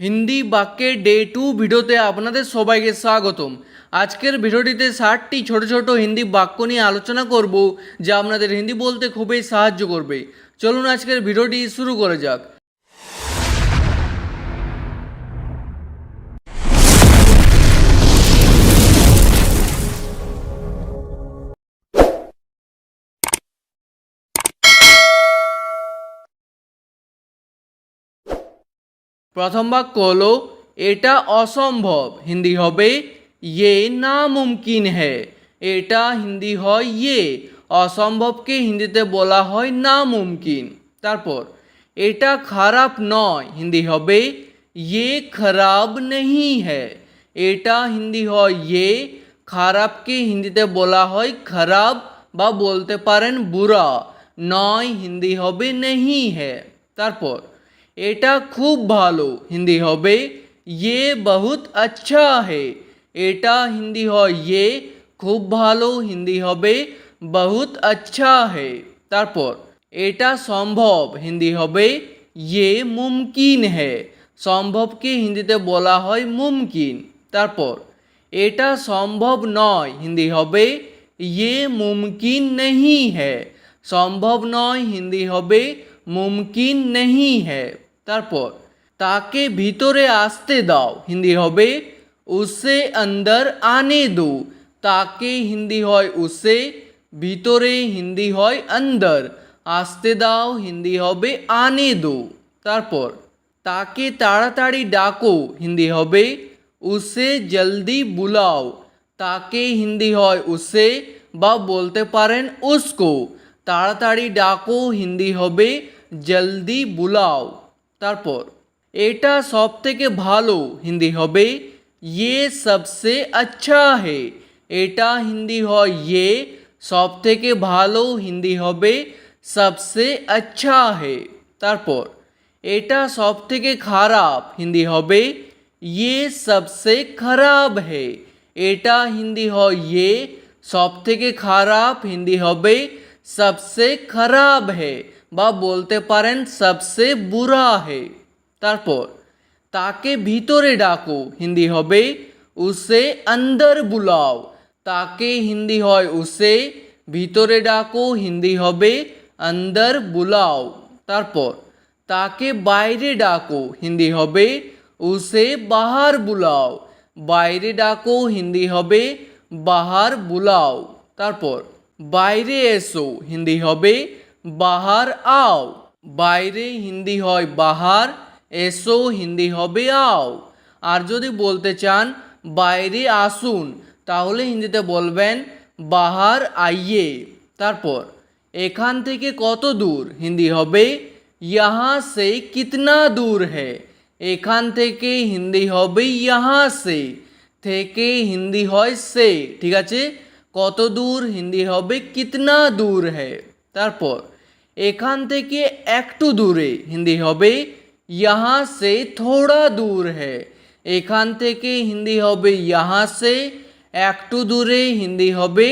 হিন্দি বাক্যের ডে 2 ভিডিওতে আপনাদের সবাইকে স্বাগতম। আজকের ভিডিওটিতে 60টি ছোট ছোট হিন্দি বাক্য নিয়ে আলোচনা করব, যা আপনাদের হিন্দি বলতে খুবই সাহায্য করবে। চলুন আজকের ভিডিওটি শুরু করা যাক। প্রথম বাক্য হলো এটা অসম্ভব, হিন্দি হবে ইয়ে নামুমকিন হ্যায়। এটা হিন্দি হয় ইয়ে, অসম্ভবকে হিন্দিতে বলা হয় নামুমকিন। তারপর এটা খারাপ নয়, হিন্দি হবে ইয়ে খারাপ নেহি হ্যায়। এটা হিন্দি হয় ইয়ে, খারাপকে হিন্দিতে বলা হয় খারাপ বা বলতে পারেন বুড়া। নয় হিন্দি হবে নেহি হ্যায়। তারপর এটা খুব ভালো, হিন্দি হবে ইয়ে বহুত আচ্ছা হে। এটা হিন্দি হয় ইয়ে, খুব ভালো হিন্দি হবে বহুত আচ্ছা হে। তারপর এটা সম্ভব, হিন্দি হবে ইয়ে মুমকিন হে। সম্ভবকে হিন্দিতে বলা হয় মুমকিন। তারপর এটা সম্ভব নয়, হিন্দি হবে ইয়ে মুমকিন নেহি হ্যায়। সম্ভব নয় হিন্দি হবে মুমকিন নেহি হ্যায়। তারপর তাকে ভিতরে আসতে দাও, হিন্দি হবে উসে অন্দর আনে দো। তাকে হিন্দি হয় উসে, ভিতরে হিন্দি হয় অন্দর, আসতে দাও হিন্দি হবে আনে দো। তারপর তাকে তাড়াতাড়ি ডাকো, হিন্দি হবে উসে জলদি বুলাও। তাকে হিন্দি হয় উসে বা বলতে পারেন উসকো। তাড়াতাড়ি ডাকো হিন্দি হবে জলদি বুলাও। তারপর এটা সব থেকে ভালো, হিন্দি হবে ইয়ে সবসে আচ্ছা হে। এটা হিন্দি হয় ইয়ে, সব থেকে ভালো হিন্দি হবে সবসে আচ্ছা হে। তারপর এটা সব থেকে খারাপ, হিন্দি হবে ইয়ে সবসে খারাপ হে। এটা হিন্দি হয় ইয়ে, সব থেকে খারাপ হিন্দি হবে সবসে খারাপ হে বা বলতে পারেন সবসে বুরা হে। তারপর তাকে ভিতরে ডাকো, হিন্দি হবে উসে অন্দর বুলাও। তাকে হিন্দি হয় উসে, ভিতরে ডাকো হিন্দি হবে অন্দর বুলাও। তারপর তাকে বাইরে ডাকো, হিন্দি হবে উসে বাহার বুলাও। বাইরে ডাকো হিন্দি হবে বাহার বুলাও। তারপর বাইরে এসো, হিন্দি হবে বাহার আও। বাইরে হিন্দি হয় বাহার, এসো হিন্দি হবে আও। আর যদি বলতে চান বাইরে আসুন, তাহলে হিন্দিতে বলবেন বাহার আইয়ে। তারপর এখান থেকে কত দূর, হিন্দি হবে ইহাঁ সে কিতনা দূর হ্যায়। এখান থেকে হিন্দি হবে ইহাঁ সে, থেকে হিন্দি হয় সে, ঠিক আছে। কত দূর হিন্দি হবে কিতনা দূর হ্যায়। তারপর এখান থেকে একটু দূরে, হিন্দি হবে ইহাঁ সে থোড়া দূর হ্যায়। এখান থেকে হিন্দি হবে ইহাঁ সে, একটু দূরে হিন্দি হবে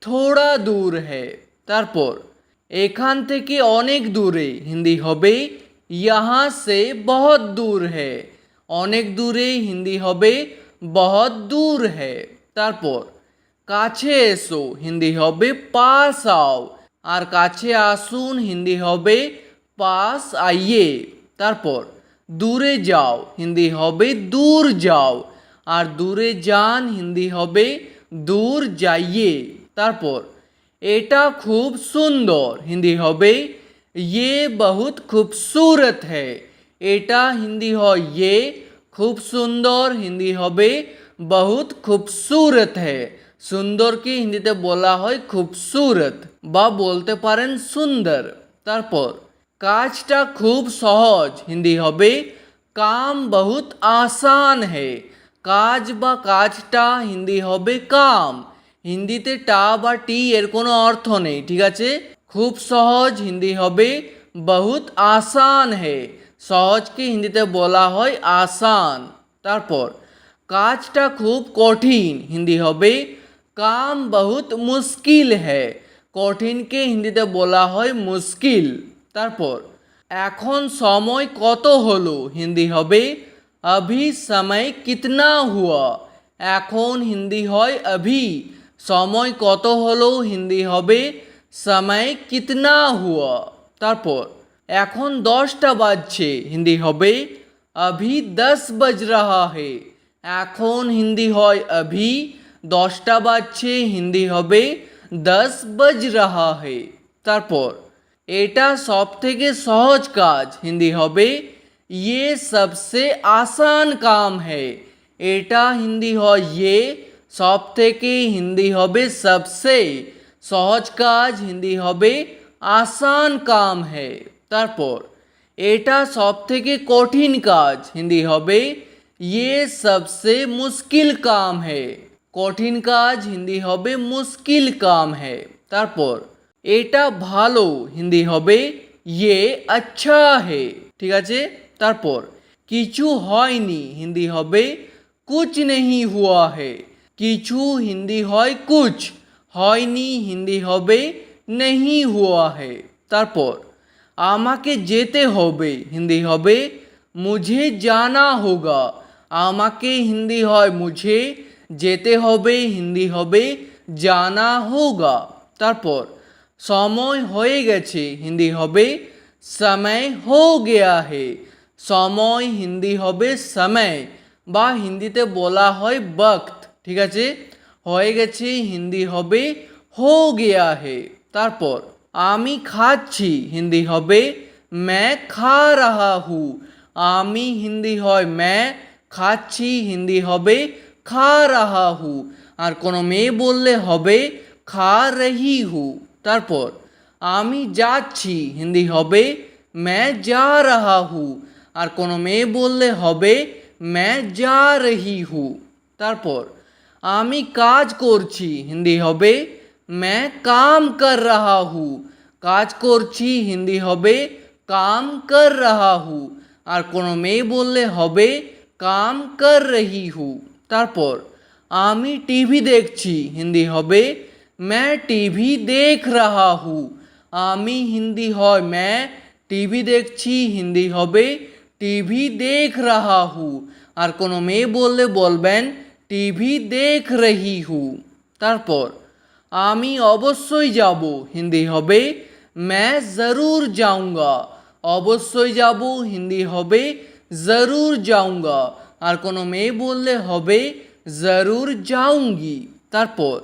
থোড়া দূর হ্যায়। তারপর এখান থেকে অনেক দূরে, হিন্দি হবে ইহাঁ সে বহুত দূর হ্যায়। অনেক দূরে হিন্দি হবে বহুত দূর হ্যায়। তারপর কাছে এসো, হিন্দি হবে পাস আও। আর কাছে আসুন হিন্দি হবে পাস আইয়ে। তারপর দূরে যাও, হিন্দি হবে দূর যাও। আর দূরে যান হিন্দি হবে দূর যাইয়ে। তারপর এটা খুব সুন্দর, হিন্দি হবে ইয়ে বহুত খুবসুরত হ্যায়। এটা হিন্দি হয় ইয়ে, খুব সুন্দর হিন্দি হবে বহুত খুবসুরত হ্যায়। সুন্দরকে হিন্দিতে বলা হয় খুবসুরত বা বলতে পারেন সুন্দর। তারপর কাজটা খুব সহজ, হিন্দি হবে কাম বহুত আসান হে। কাজ বা কাজটা হিন্দি হবে কাম। হিন্দিতে টা বা টি এর কোনো অর্থ নেই, ঠিক আছে। খুব সহজ হিন্দি হবে বহুত আসান হে। সহজকে হিন্দিতে বলা হয় আসান। তারপর কাজটা খুব কঠিন, হিন্দি হবে কাম বহুত মুশকিল হ্যায়। কঠিনকে হিন্দিতে বলা হয় মুশকিল। তারপর এখন সময় কত হলো, হিন্দি হবে अभी समय कितना हुआ এখন হিন্দি হয় अभी সময় কত হলো হিন্দি হবে समय कितना हुआ তারপর এখন 10টা বাজছে হিন্দি হবে अभी 10 बज रहा है এখন হিন্দি হয় अभी 10টা বাজছে হিন্দি হবে 10 बज रहा है তারপর এটা সবথেকে সহজ কাজ হিন্দি হবে ये सबसे आसान काम है এটা হিন্দি হয় ये সবথেকে হিন্দি হবে सबसे সহজ কাজ হিন্দি হবে आसान काम है তারপর এটা সবথেকে কঠিন কাজ হিন্দি হবে ये सबसे मुश्किल काम है কঠিন কাজ হিন্দি হবে मुश्किल काम है তারপর এটা ভালো হিন্দি হবে ये अच्छा है ঠিক আছে তারপর কিছু হয়নি হিন্দি হবে कुछ नहीं हुआ है কিছু হিন্দি হয় कुछ হয়নি হিন্দি হবে नहीं हुआ है তারপর আমাকে যেতে হবে হিন্দি হবে मुझे जाना होगा আমাকে হিন্দি হয় मुझे যেতে হবে হিন্দি হবে জানা होगा তারপর সময় হয়ে গেছে হিন্দি হবে समय हो गया है সময় হিন্দি হবে समय বা হিন্দিতে বলা হয় वक्त ঠিক আছে হয়ে গেছে হিন্দি হবে हो गया है তারপর আমি খাচ্ছি হিন্দি হবে मैं खा रहा हूँ আমি হিন্দি হয় मैं খাচ্ছি হিন্দি হবে खा रहा हूँ আর কোনো মেয়ে বললে হবে खा रही हूँ তারপর আমি যাচ্ছি হিন্দি হবে मैं जा रहा हूँ আর কোনো মেয়ে বললে হবে मैं जा रही हूँ তারপর আমি কাজ করছি হিন্দি হবে मैं काम कर रहा हूँ কাজ করছি হিন্দি হবে काम कर रहा हूँ আর কোনো মেয়ে বললে হবে काम कर रही हूँ তারপর আমি টিভি দেখছি হিন্দি হবে मैं टीवी देख रहा हूँ আমি হিন্দি হয় मैं টিভি দেখছি হিন্দি হবে টিভি देख रहा हूँ আর কোনো মেয়ে বললে বলবেন টিভি देख रही हूँ তারপর আমি অবশ্যই যাব হিন্দি হবে मैं ज़रूर जाऊँगा অবশ্যই যাব হিন্দি হবে ज़रूर जाऊँगा আর কোনো মেয়ে বললে হবে ज़रूर जाऊँगी তারপর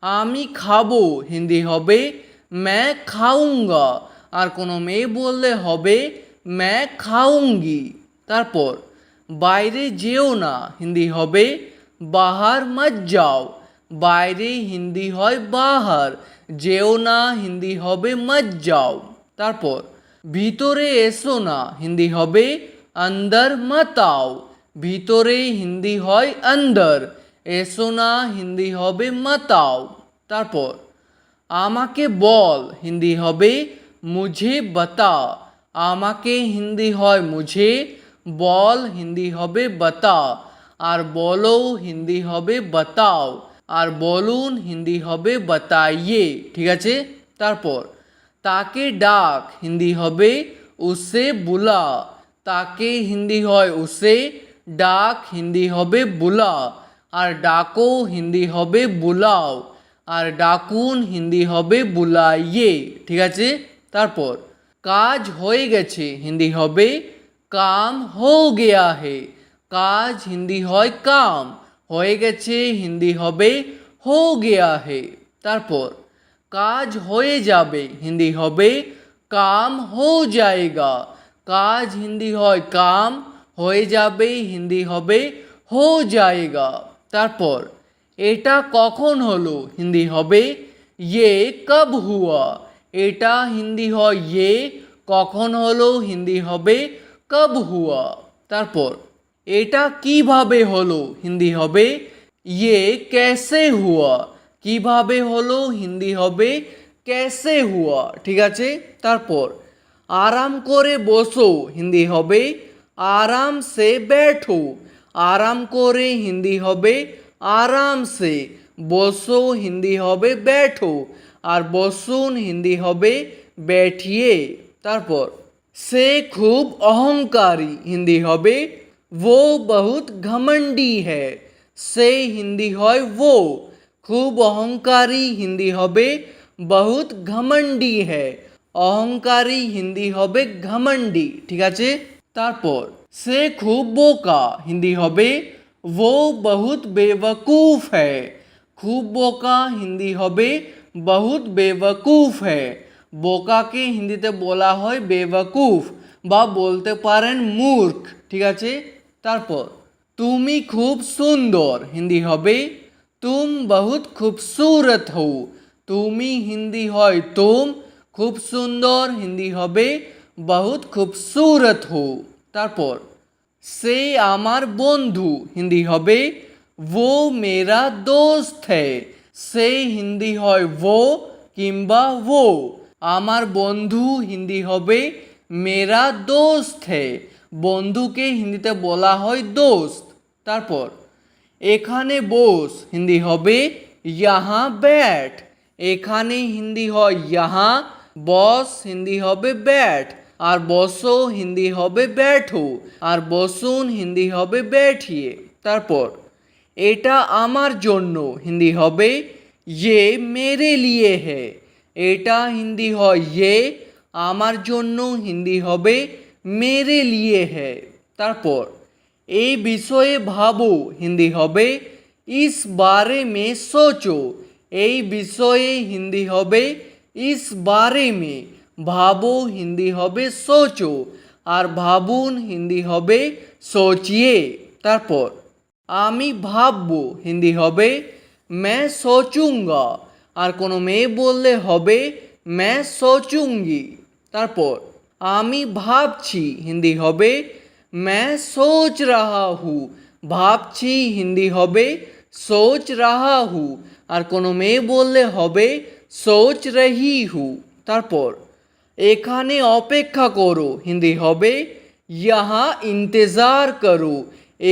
আমি খাবো হিন্দি হবে मैं खाऊँगा আর কোনো মেয়ে বললে হবে मैं खाऊँगी তারপর বাইরে যেও না হিন্দি হবে बाहर मत जाओ বাইরে হিন্দি হয় बाहर যেও না হিন্দি হবে मत जाओ তারপর ভিতরে এসো না হিন্দি হবে अंदर मत आओ ভিতরে হিন্দি হয় अंदर এসো না হিন্দি হবে मत आओ তারপর আমাকে বল হিন্দি হবে मुझे बता আমাকে হিন্দি হয় मुझे বল হিন্দি হবে बता আর বলো হিন্দি হবে बताओ আর বলুন হিন্দি হবে बताइए ঠিক আছে তারপর তাকে ডাক হিন্দি হবে उसे बुला তাকে হিন্দি হয় उसे ডাক হিন্দি হবে बुला আর ডাকো হিন্দি হবে बुलाओ আর ডাকুন হিন্দি হবে बुलाइए ঠিক আছে তারপর কাজ হয়ে গেছে হিন্দি হবে काम हो गया है কাজ হিন্দি হয় काम হয়ে গেছে হিন্দি হবে हो गया है তারপর কাজ হয়ে যাবে হিন্দি হবে काम हो जाएगा কাজ হিন্দি হয় काम হয়ে যাবে হিন্দি হবে हो जाएगा তারপর এটা কখন হলো হিন্দি হবে ये कब हुआ এটা হিন্দি হয় ये কখন হলো হিন্দি হবে कब हुआ তারপর এটা কিভাবে হলো হিন্দি হবে ये कैसे हुआ কিভাবে হলো হিন্দি হবে कैसे हुआ ঠিক আছে তারপর আরাম করে বসো হিন্দি হবে आराम से बैठो আরাম করে হিন্দি হবে आराम से বসো হিন্দি হবে बैठो আর বসুন হিন্দি হবে बैठिए তারপর সে খুব অহংকারী হিন্দি হবে वो बहुत घमंडी है। से हिंदी হয় वो। খুব অহংকারী হিন্দি হবে বহুত ঘমন্ডি है। অহংকারী হিন্দি হবে ঘমন্ডি, ঠিক আছে। তারপর সে খুব বোকা হিন্দি হবে वो बहुत बेवकूफ़ है। খুব বোকা হিন্দি হবে বহুত বেवकूफ़ है। বোকাকে হিন্দিতে বলা হয় বেवकूफ़ বা বলতে পারেন মূর্খ, ঠিক আছে। তারপর তুমি খুব সুন্দর হিন্দি হবে तुम बहुत खूबसूरत हो। তুমি হিন্দি হয় तुम, খুব সুন্দর হিন্দি হবে बहुत खूबसूरत हो। তারপর সে আমার বন্ধু হিন্দি হবে वो मेरा दोस्त है। সে হিন্দি হয় वो কিংবা वो। আমার বন্ধু হিন্দি হবে मेरा दोस्त है। বন্ধুকে হিন্দিতে বলা হয় দোস্ত। তারপর এখানে বস হিন্দি হবে यहाँ बैठ। এখানে হিন্দি হয় यहाँ, বস হিন্দি হবে बैठ, আর বসো হিন্দি হবে बैठो, আর বসুন হিন্দি হবে बैठिए। তারপর এটা আমার জন্য হিন্দি হবে ये मेरे लिए है। এটা হিন্দি হয় ये, আমার জন্য হিন্দি হবে मेरे लिए है। তারপর এই বিষয়ে ভাবো হিন্দি হবে इस बारे में सोचो। এই বিষয়ে হিন্দি হবে इस बारे में। ভাবো হিন্দি হবে সোচো, আর ভাবুন হিন্দি হবে সোচিয়ে। তারপর আমি ভাববো হিন্দি হবে मैं सोचूंगा, আর কোনো মেয়ে বললে হবে मैं सोचूंगी। তারপর আমি ভাবছি হিন্দি হবে मैं सोच रहा हूँ। ভাবছি হিন্দি হবে सोच रहा हूँ, আর কোনো মেয়ে বললে হবে सोच रही हूँ। তারপর এখানে অপেক্ষা করো হিন্দি হবে यहाँ इंतज़ार करो।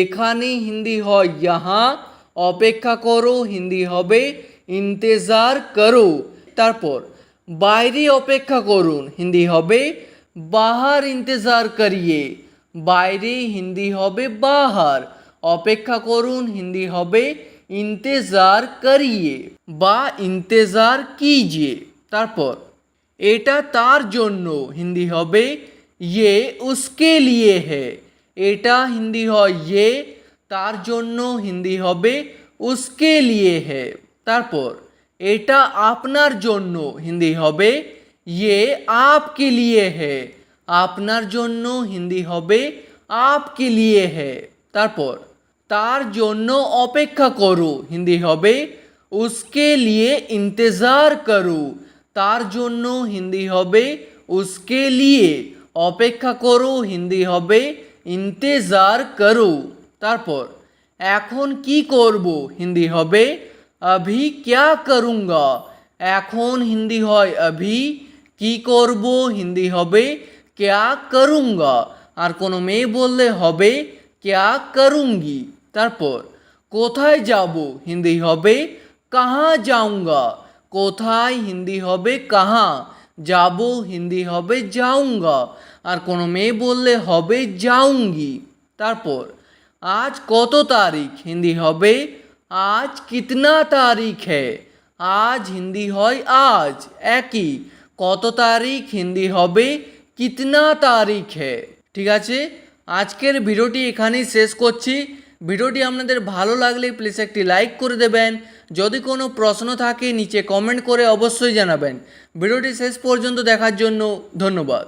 এখানে হিন্দি হয় यहाँ, অপেক্ষা করো হিন্দি হবে इंतज़ार करो। তারপর বাইরে অপেক্ষা করুন হিন্দি হবে बाहर इंतज़ार करिए। বাইরে হিন্দি হবে বাহার, অপেক্ষা করুন হিন্দি হবে इंतज़ार करिए বা इंतज़ार कीजिए। তারপর এটা তার জন্য হিন্দি হবে ये उसके लिए है। এটা হিন্দি হয় ये, তার জন্য হিন্দি হবে उसके लिए है। তারপর এটা আপনার জন্য হিন্দি হবে ये आपके लिए है। আপনার জন্য হিন্দি হবে आपके लिए है। তারপর তার জন্য অপেক্ষা করো হিন্দি হবে उसके लिए इंतज़ार करो। তার জন্য হিন্দি হবে उसके लिए, অপেক্ষা করো হিন্দি হবে इंतज़ार करो। তারপর এখন কি করব হিন্দি হবে अभी क्या करूँगा। এখন হিন্দি হয় अभी, কি করব হিন্দি হবে क्या करूँगा, আর কোনো মেয়ে বললে হবে क्या करूँगी। তারপর কোথায় যাব হিন্দি হবে कहाँ जाऊँगा। কোথায় হিন্দি হবে कहाँ, যাব হিন্দি হবে जाऊँगा, আর কোনো মেয়ে বললে হবে जाऊँगी। তারপর আজ কত তারিখ হিন্দি হবে आज कितना तारीख है। আজ হিন্দি হয় আজ একই, কত তারিখ হিন্দি হবে কিতনা তারিখ है। ঠিক আছে, আজকের ভিডিওটি এখানেই শেষ করছি। ভিডিওটি আপনাদের ভালো লাগলে প্লিজ একটি লাইক করে দেবেন। যদি কোনো প্রশ্ন থাকে নিচে কমেন্ট করে অবশ্যই জানাবেন। ভিডিওটি শেষ পর্যন্ত দেখার জন্য ধন্যবাদ।